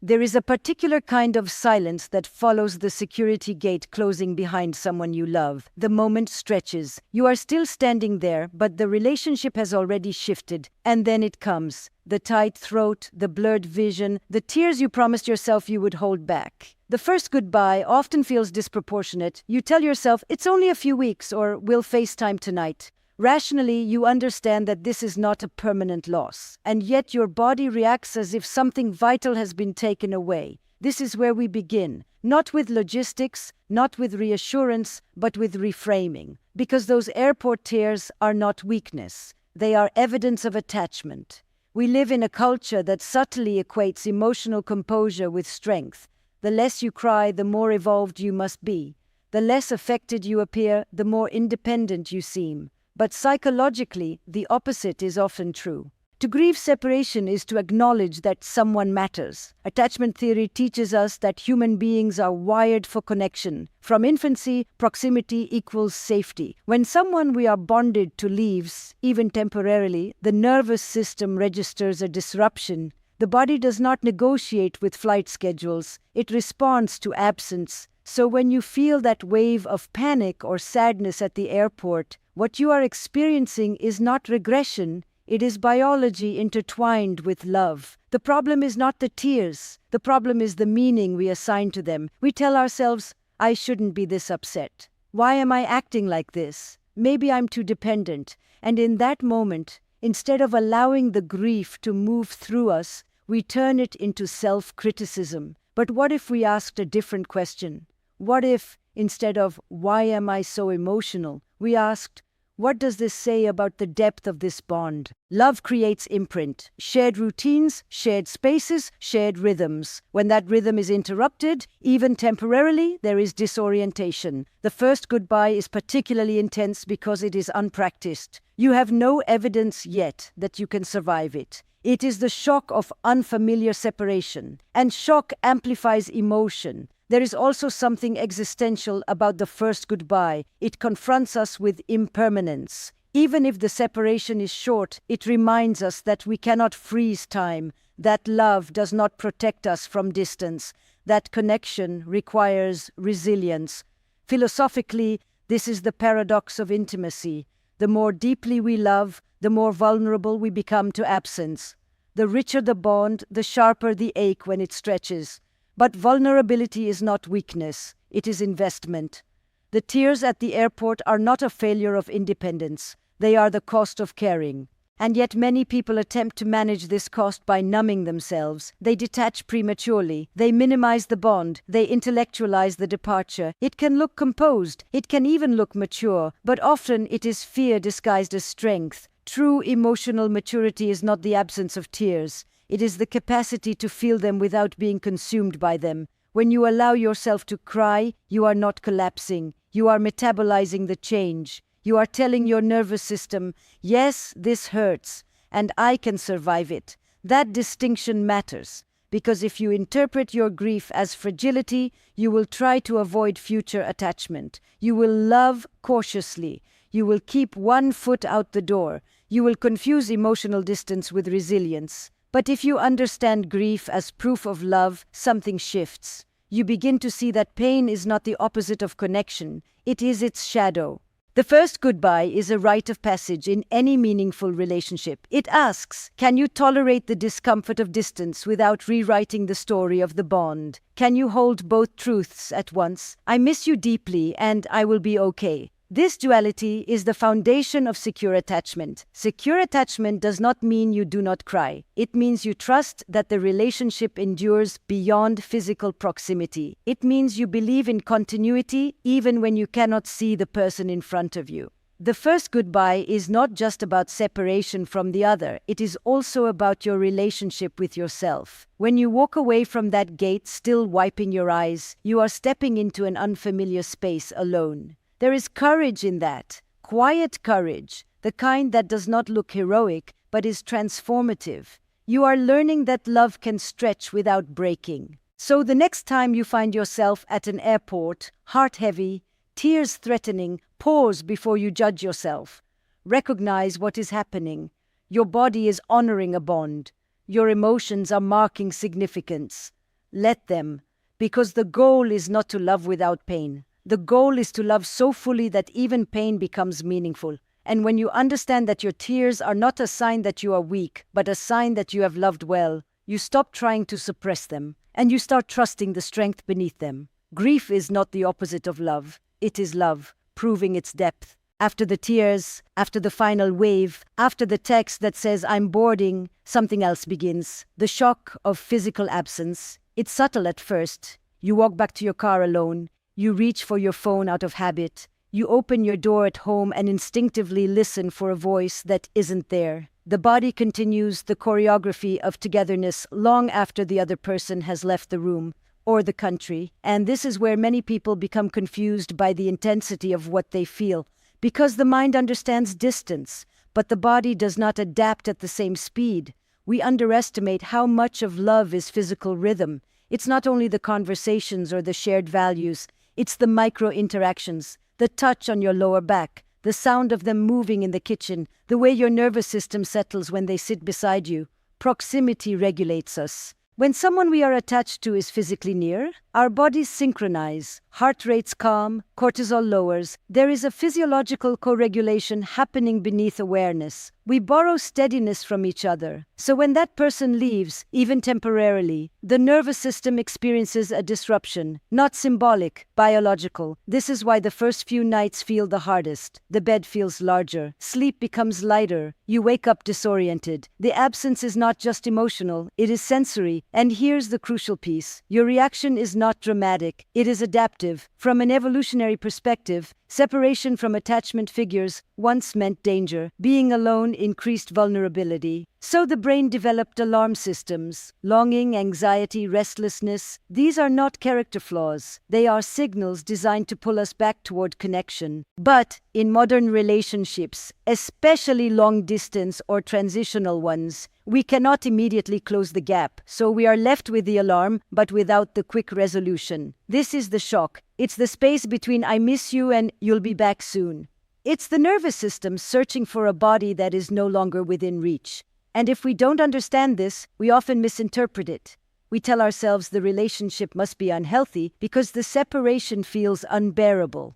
There is a particular kind of silence that follows the security gate closing behind someone you love. The moment stretches. You are still standing there, but the relationship has already shifted. And then it comes. The tight throat, the blurred vision, the tears you promised yourself you would hold back. The first goodbye often feels disproportionate. You tell yourself, it's only a few weeks, or we'll FaceTime tonight. Rationally, you understand that this is not a permanent loss, and yet your body reacts as if something vital has been taken away. This is where we begin, not with logistics, not with reassurance, but with reframing, because those airport tears are not weakness. They are evidence of attachment. We live in a culture that subtly equates emotional composure with strength. The less you cry, the more evolved you must be. The less affected you appear, the more independent you seem. But psychologically, the opposite is often true. To grieve separation is to acknowledge that someone matters. Attachment theory teaches us that human beings are wired for connection. From infancy, proximity equals safety. When someone we are bonded to leaves, even temporarily, the nervous system registers a disruption. The body does not negotiate with flight schedules. It responds to absence. So when you feel that wave of panic or sadness at the airport, what you are experiencing is not regression, it is biology intertwined with love. The problem is not the tears. The problem is the meaning we assign to them. We tell ourselves, I shouldn't be this upset. Why am I acting like this? Maybe I'm too dependent. And in that moment, instead of allowing the grief to move through us, we turn it into self-criticism. But what if we asked a different question? What if, instead of, why am I so emotional, we asked, what does this say about the depth of this bond? Love creates imprint, shared routines, shared spaces, shared rhythms. When that rhythm is interrupted, even temporarily, there is disorientation. The first goodbye is particularly intense because it is unpracticed. You have no evidence yet that you can survive it. It is the shock of unfamiliar separation, and shock amplifies emotion. There is also something existential about the first goodbye. It confronts us with impermanence. Even if the separation is short, it reminds us that we cannot freeze time, that love does not protect us from distance, that connection requires resilience. Philosophically, this is the paradox of intimacy. The more deeply we love, the more vulnerable we become to absence. The richer the bond, the sharper the ache when it stretches. But vulnerability is not weakness, it is investment. The tears at the airport are not a failure of independence, they are the cost of caring. And yet many people attempt to manage this cost by numbing themselves. They detach prematurely, they minimize the bond, they intellectualize the departure. It can look composed, it can even look mature, but often it is fear disguised as strength. True emotional maturity is not the absence of tears. It is the capacity to feel them without being consumed by them. When you allow yourself to cry, you are not collapsing. You are metabolizing the change. You are telling your nervous system, yes, this hurts, and I can survive it. That distinction matters, because if you interpret your grief as fragility, you will try to avoid future attachment. You will love cautiously. You will keep one foot out the door. You will confuse emotional distance with resilience. But if you understand grief as proof of love, something shifts. You begin to see that pain is not the opposite of connection, it is its shadow. The first goodbye is a rite of passage in any meaningful relationship. It asks, can you tolerate the discomfort of distance without rewriting the story of the bond? Can you hold both truths at once? I miss you deeply and I will be okay. This duality is the foundation of secure attachment. Secure attachment does not mean you do not cry. It means you trust that the relationship endures beyond physical proximity. It means you believe in continuity even when you cannot see the person in front of you. The first goodbye is not just about separation from the other. It is also about your relationship with yourself. When you walk away from that gate still wiping your eyes, you are stepping into an unfamiliar space alone. There is courage in that, quiet courage, the kind that does not look heroic but is transformative. You are learning that love can stretch without breaking. So the next time you find yourself at an airport, heart heavy, tears threatening, pause before you judge yourself. Recognize what is happening. Your body is honoring a bond. Your emotions are marking significance. Let them. Because the goal is not to love without pain. The goal is to love so fully that even pain becomes meaningful. And when you understand that your tears are not a sign that you are weak, but a sign that you have loved well, you stop trying to suppress them, and you start trusting the strength beneath them. Grief is not the opposite of love. It is love, proving its depth. After the tears, after the final wave, after the text that says, "I'm boarding," something else begins. The shock of physical absence. It's subtle at first. You walk back to your car alone. You reach for your phone out of habit. You open your door at home and instinctively listen for a voice that isn't there. The body continues the choreography of togetherness long after the other person has left the room or the country. And this is where many people become confused by the intensity of what they feel. Because the mind understands distance, but the body does not adapt at the same speed. We underestimate how much of love is physical rhythm. It's not only the conversations or the shared values, it's the micro-interactions, the touch on your lower back, the sound of them moving in the kitchen, the way your nervous system settles when they sit beside you. Proximity regulates us. When someone we are attached to is physically near, our bodies synchronize, heart rates calm, cortisol lowers. There is a physiological co-regulation happening beneath awareness. We borrow steadiness from each other. So when that person leaves, even temporarily, the nervous system experiences a disruption, not symbolic, biological. This is why the first few nights feel the hardest. The bed feels larger. Sleep becomes lighter. You wake up disoriented. The absence is not just emotional, it is sensory. And here's the crucial piece. Your reaction is not dramatic. It is adaptive. From an evolutionary perspective, separation from attachment figures once meant danger. Being alone increased vulnerability. So the brain developed alarm systems. Longing, anxiety, restlessness. These are not character flaws. They are signals designed to pull us back toward connection. But in modern relationships, especially long-distance or transitional ones, we cannot immediately close the gap. So we are left with the alarm, but without the quick resolution. This is the shock. It's the space between "I miss you" and "you'll be back soon." It's the nervous system searching for a body that is no longer within reach. And if we don't understand this, we often misinterpret it. We tell ourselves the relationship must be unhealthy because the separation feels unbearable.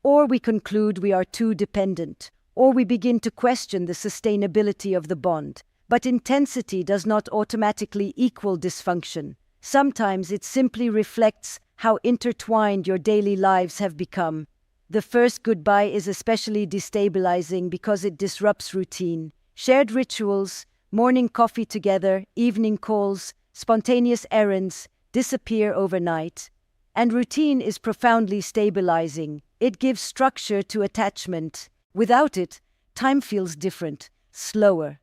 Or we conclude we are too dependent. Or we begin to question the sustainability of the bond. But intensity does not automatically equal dysfunction. Sometimes it simply reflects how intertwined your daily lives have become. The first goodbye is especially destabilizing because it disrupts routine. Shared rituals, morning coffee together, evening calls, spontaneous errands disappear overnight. And routine is profoundly stabilizing. It gives structure to attachment. Without it, time feels different, slower,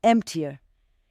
emptier.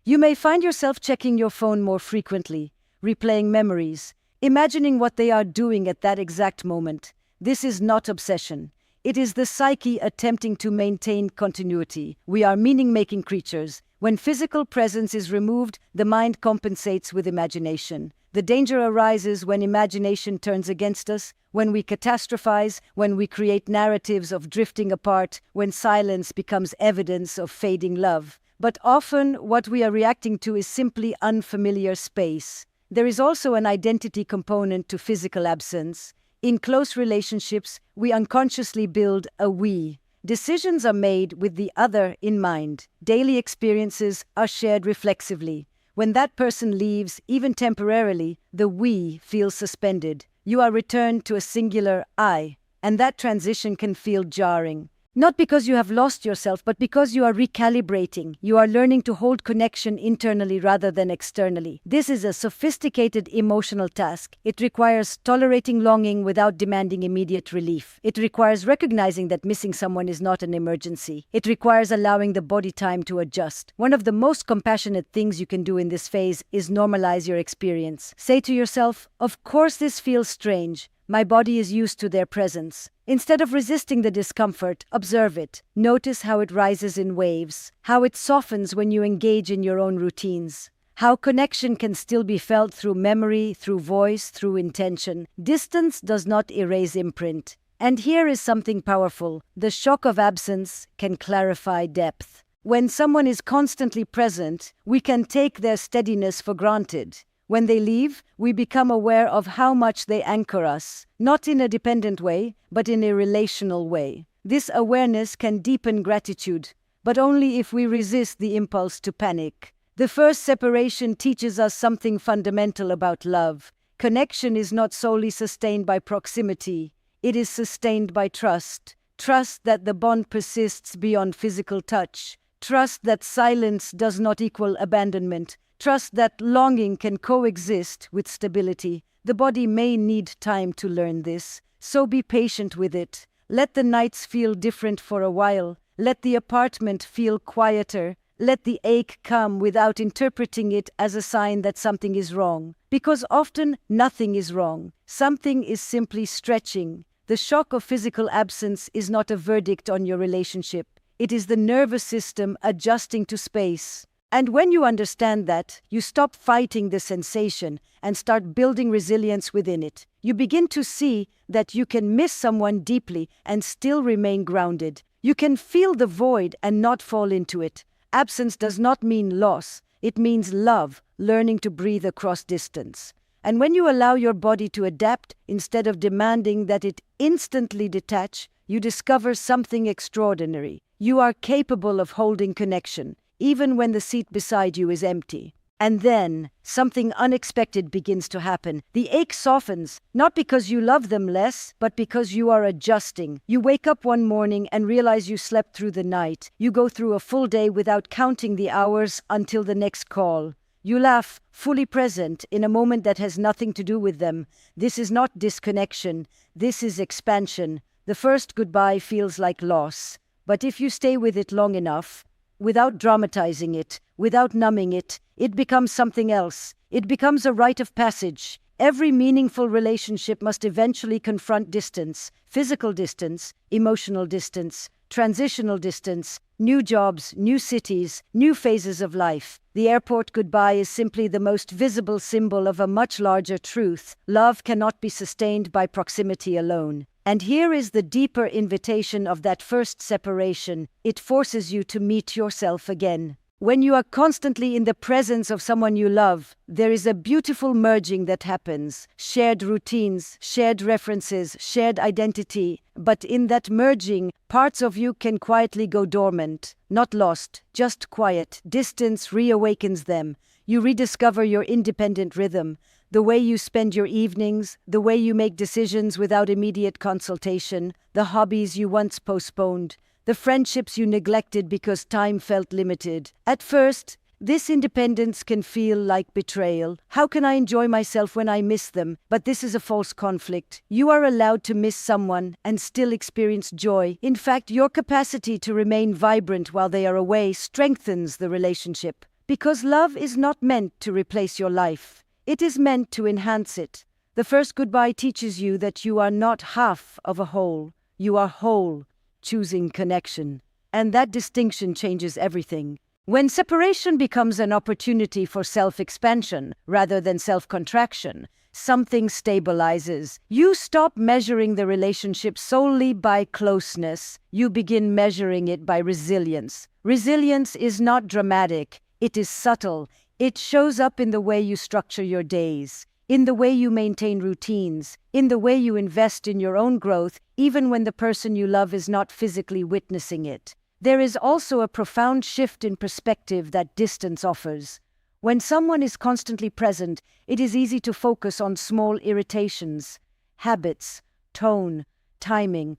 You may find yourself checking your phone more frequently, replaying memories, imagining what they are doing at that exact moment. This is not obsession. It is the psyche attempting to maintain continuity. We are meaning-making creatures. When physical presence is removed, the mind compensates with imagination. The danger arises when imagination turns against us, when we catastrophize, when we create narratives of drifting apart, when silence becomes evidence of fading love. But often, what we are reacting to is simply unfamiliar space. There is also an identity component to physical absence. In close relationships, we unconsciously build a we. Decisions are made with the other in mind. Daily experiences are shared reflexively. When that person leaves, even temporarily, the we feels suspended. You are returned to a singular I, and that transition can feel jarring. Not because you have lost yourself, but because you are recalibrating. You are learning to hold connection internally rather than externally. This is a sophisticated emotional task. It requires tolerating longing without demanding immediate relief. It requires recognizing that missing someone is not an emergency. It requires allowing the body time to adjust. One of the most compassionate things you can do in this phase is normalize your experience. Say to yourself, "Of course this feels strange. My body is used to their presence." Instead of resisting the discomfort, observe it. Notice how it rises in waves, how it softens when you engage in your own routines, how connection can still be felt through memory, through voice, through intention. Distance does not erase imprint. And here is something powerful. The shock of absence can clarify depth. When someone is constantly present, we can take their steadiness for granted. When they leave, we become aware of how much they anchor us, not in a dependent way, but in a relational way. This awareness can deepen gratitude, but only if we resist the impulse to panic. The first separation teaches us something fundamental about love. Connection is not solely sustained by proximity. It is sustained by trust. Trust that the bond persists beyond physical touch. Trust that silence does not equal abandonment. Trust that longing can coexist with stability. The body may need time to learn this, so be patient with it. Let the nights feel different for a while. Let the apartment feel quieter. Let the ache come without interpreting it as a sign that something is wrong. Because often nothing is wrong. Something is simply stretching. The shock of physical absence is not a verdict on your relationship. It is the nervous system adjusting to space. And when you understand that, you stop fighting the sensation and start building resilience within it. You begin to see that you can miss someone deeply and still remain grounded. You can feel the void and not fall into it. Absence does not mean loss. It means love, learning to breathe across distance. And when you allow your body to adapt instead of demanding that it instantly detach, you discover something extraordinary. You are capable of holding connection, even when the seat beside you is empty. And then, something unexpected begins to happen. The ache softens, not because you love them less, but because you are adjusting. You wake up one morning and realize you slept through the night. You go through a full day without counting the hours until the next call. You laugh, fully present, in a moment that has nothing to do with them. This is not disconnection. This is expansion. The first goodbye feels like loss. But if you stay with it long enough, without dramatizing it, without numbing it, it becomes something else. It becomes a rite of passage. Every meaningful relationship must eventually confront distance, physical distance, emotional distance, transitional distance, new jobs, new cities, new phases of life. The airport goodbye is simply the most visible symbol of a much larger truth. Love cannot be sustained by proximity alone. And here is the deeper invitation of that first separation. It forces you to meet yourself again. When you are constantly in the presence of someone you love, there is a beautiful merging that happens. Shared routines, shared references, shared identity. But in that merging, parts of you can quietly go dormant. Not lost, just quiet. Distance reawakens them. You rediscover your independent rhythm. The way you spend your evenings, the way you make decisions without immediate consultation, the hobbies you once postponed, the friendships you neglected because time felt limited. At first, this independence can feel like betrayal. How can I enjoy myself when I miss them? But this is a false conflict. You are allowed to miss someone and still experience joy. In fact, your capacity to remain vibrant while they are away strengthens the relationship. Because love is not meant to replace your life. It is meant to enhance it. The first goodbye teaches you that you are not half of a whole. You are whole, choosing connection. And that distinction changes everything. When separation becomes an opportunity for self-expansion rather than self-contraction, something stabilizes. You stop measuring the relationship solely by closeness. You begin measuring it by resilience. Resilience is not dramatic. It is subtle. It shows up in the way you structure your days, in the way you maintain routines, in the way you invest in your own growth, even when the person you love is not physically witnessing it. There is also a profound shift in perspective that distance offers. When someone is constantly present, it is easy to focus on small irritations, habits, tone, timing.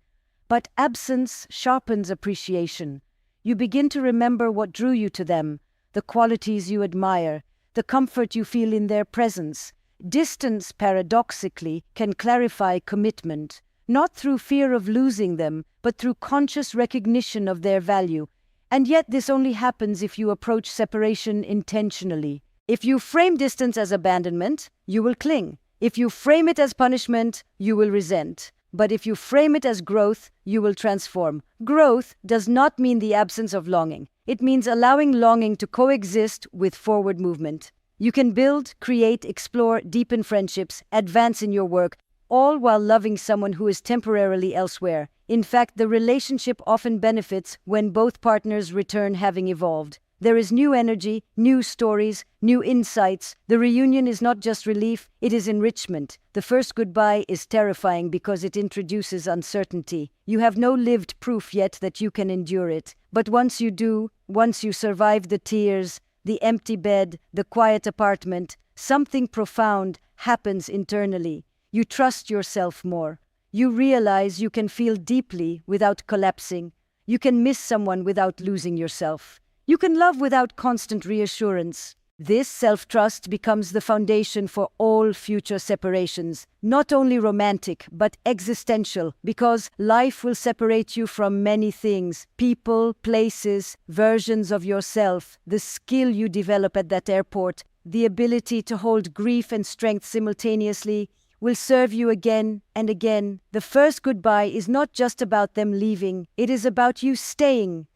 But absence sharpens appreciation. You begin to remember what drew you to them, the qualities you admire, the comfort you feel in their presence. Distance, paradoxically, can clarify commitment, not through fear of losing them, but through conscious recognition of their value. And yet this only happens if you approach separation intentionally. If you frame distance as abandonment, you will cling. If you frame it as punishment, you will resent. But if you frame it as growth, you will transform. Growth does not mean the absence of longing. It means allowing longing to coexist with forward movement. You can build, create, explore, deepen friendships, advance in your work, all while loving someone who is temporarily elsewhere. In fact, the relationship often benefits when both partners return having evolved. There is new energy, new stories, new insights. The reunion is not just relief, it is enrichment. The first goodbye is terrifying because it introduces uncertainty. You have no lived proof yet that you can endure it. But once you do, once you survive the tears, the empty bed, the quiet apartment, something profound happens internally. You trust yourself more. You realize you can feel deeply without collapsing. You can miss someone without losing yourself. You can love without constant reassurance. This self-trust becomes the foundation for all future separations, not only romantic, but existential, because life will separate you from many things: people, places, versions of yourself, the skill you develop at that airport, the ability to hold grief and strength simultaneously, will serve you again and again. The first goodbye is not just about them leaving. It is about you staying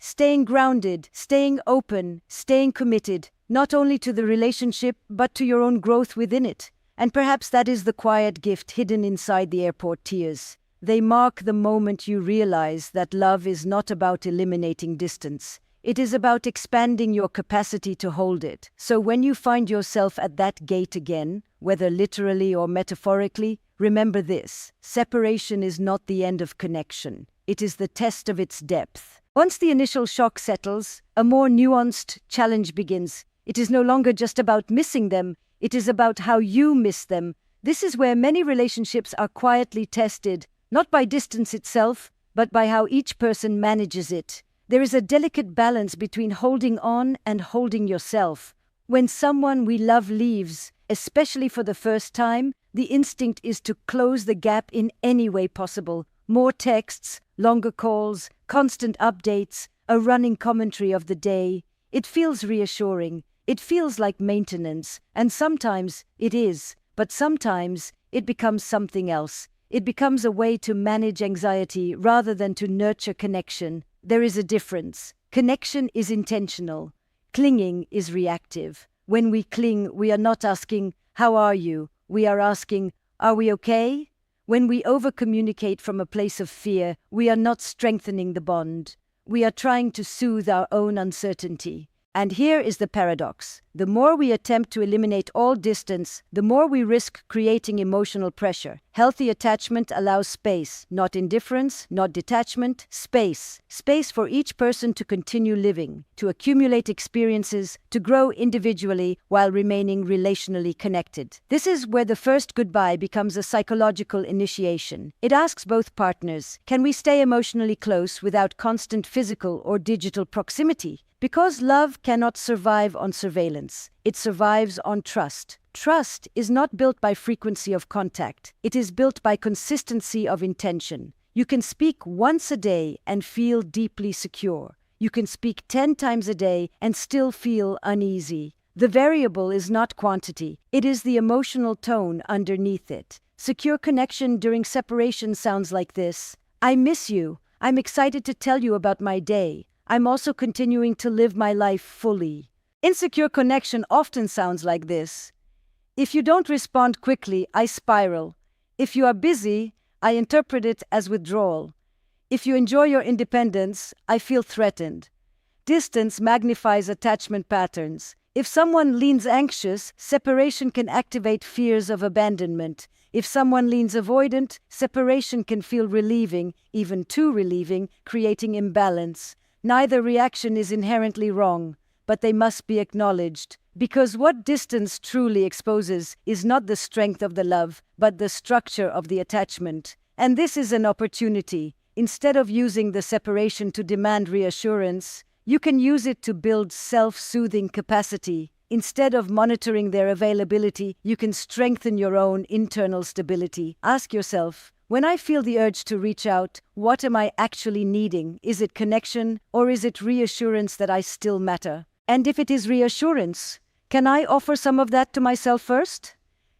grounded, staying open, staying committed, not only to the relationship, but to your own growth within it. And perhaps that is the quiet gift hidden inside the airport tears. They mark the moment you realize that love is not about eliminating distance. It is about expanding your capacity to hold it. So when you find yourself at that gate again, whether literally or metaphorically, remember this: separation is not the end of connection. It is the test of its depth. Once the initial shock settles, a more nuanced challenge begins. It is no longer just about missing them, it is about how you miss them. This is where many relationships are quietly tested, not by distance itself, but by how each person manages it. There is a delicate balance between holding on and holding yourself. When someone we love leaves, especially for the first time, the instinct is to close the gap in any way possible. More texts, longer calls, constant updates, a running commentary of the day. It feels reassuring. It feels like maintenance. And sometimes it is. But sometimes it becomes something else. It becomes a way to manage anxiety rather than to nurture connection. There is a difference. Connection is intentional. Clinging is reactive. When we cling, we are not asking, "How are you?" We are asking, "Are we okay?" When we over-communicate from a place of fear, we are not strengthening the bond. We are trying to soothe our own uncertainty. And here is the paradox. The more we attempt to eliminate all distance, the more we risk creating emotional pressure. Healthy attachment allows space, not indifference, not detachment, space. Space for each person to continue living, to accumulate experiences, to grow individually while remaining relationally connected. This is where the first goodbye becomes a psychological initiation. It asks both partners, can we stay emotionally close without constant physical or digital proximity? Because love cannot survive on surveillance. It survives on trust. Trust is not built by frequency of contact. It is built by consistency of intention. You can speak once a day and feel deeply secure. You can speak 10 times a day and still feel uneasy. The variable is not quantity. It is the emotional tone underneath it. Secure connection during separation sounds like this: I miss you. I'm excited to tell you about my day. I'm also continuing to live my life fully. Insecure connection often sounds like this: if you don't respond quickly, I spiral. If you are busy, I interpret it as withdrawal. If you enjoy your independence, I feel threatened. Distance magnifies attachment patterns. If someone leans anxious, separation can activate fears of abandonment. If someone leans avoidant, separation can feel relieving, even too relieving, creating imbalance. Neither reaction is inherently wrong, but they must be acknowledged. Because what distance truly exposes is not the strength of the love, but the structure of the attachment. And this is an opportunity. Instead of using the separation to demand reassurance, you can use it to build self-soothing capacity. Instead of monitoring their availability, you can strengthen your own internal stability. Ask yourself, when I feel the urge to reach out, what am I actually needing? Is it connection, or is it reassurance that I still matter? And if it is reassurance, can I offer some of that to myself first?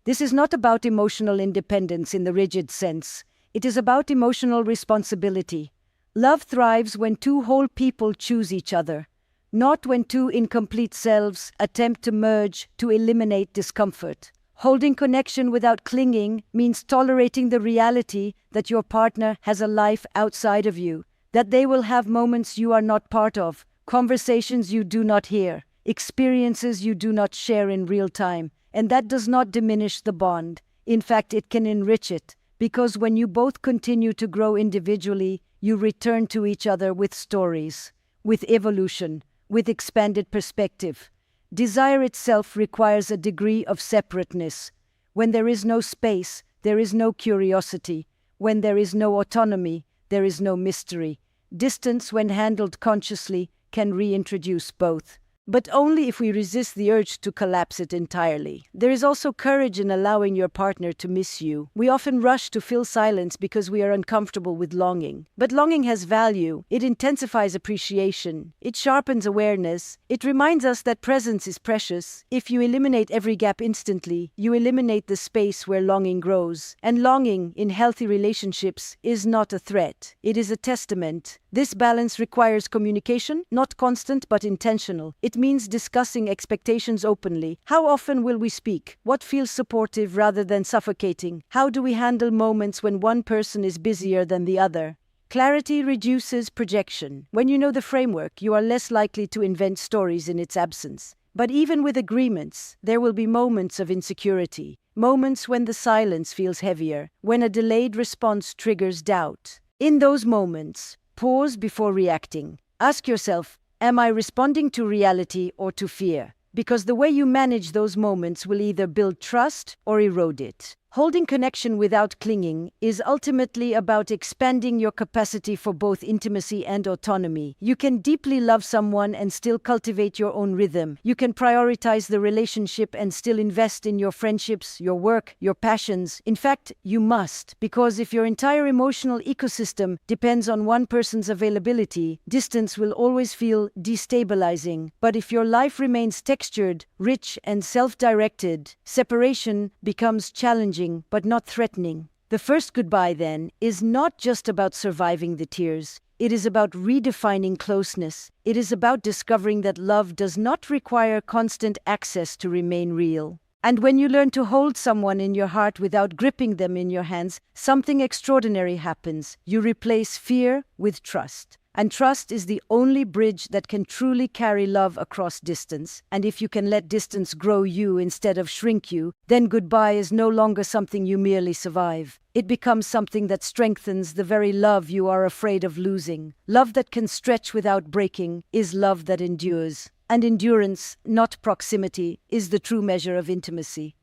This is not about emotional independence in the rigid sense. It is about emotional responsibility. Love thrives when two whole people choose each other, not when two incomplete selves attempt to merge to eliminate discomfort. Holding connection without clinging means tolerating the reality that your partner has a life outside of you, that they will have moments you are not part of, conversations you do not hear, experiences you do not share in real time, and that does not diminish the bond. In fact, it can enrich it, because when you both continue to grow individually, you return to each other with stories, with evolution, with expanded perspective. Desire itself requires a degree of separateness. When there is no space, there is no curiosity. When there is no autonomy, there is no mystery. Distance, when handled consciously, can reintroduce both, but only if we resist the urge to collapse it entirely. There is also courage in allowing your partner to miss you. We often rush to fill silence because we are uncomfortable with longing. But longing has value. It intensifies appreciation. It sharpens awareness. It reminds us that presence is precious. If you eliminate every gap instantly, you eliminate the space where longing grows. And longing, in healthy relationships, is not a threat. It is a testament. This balance requires communication, not constant but intentional. It means discussing expectations openly. How often will we speak? What feels supportive rather than suffocating? How do we handle moments when one person is busier than the other? Clarity reduces projection. When you know the framework, you are less likely to invent stories in its absence. But even with agreements, there will be moments of insecurity, moments when the silence feels heavier, when a delayed response triggers doubt. In those moments, pause before reacting. Ask yourself, am I responding to reality or to fear? Because the way you manage those moments will either build trust or erode it. Holding connection without clinging is ultimately about expanding your capacity for both intimacy and autonomy. You can deeply love someone and still cultivate your own rhythm. You can prioritize the relationship and still invest in your friendships, your work, your passions. In fact, you must, because if your entire emotional ecosystem depends on one person's availability, distance will always feel destabilizing. But if your life remains textured, rich, and self-directed, separation becomes challenging but not threatening. The first goodbye, then, is not just about surviving the tears. It is about redefining closeness. It is about discovering that love does not require constant access to remain real. And when you learn to hold someone in your heart without gripping them in your hands, something extraordinary happens. You replace fear with trust. And trust is the only bridge that can truly carry love across distance. And if you can let distance grow you instead of shrink you, then goodbye is no longer something you merely survive. It becomes something that strengthens the very love you are afraid of losing. Love that can stretch without breaking is love that endures. And endurance, not proximity, is the true measure of intimacy.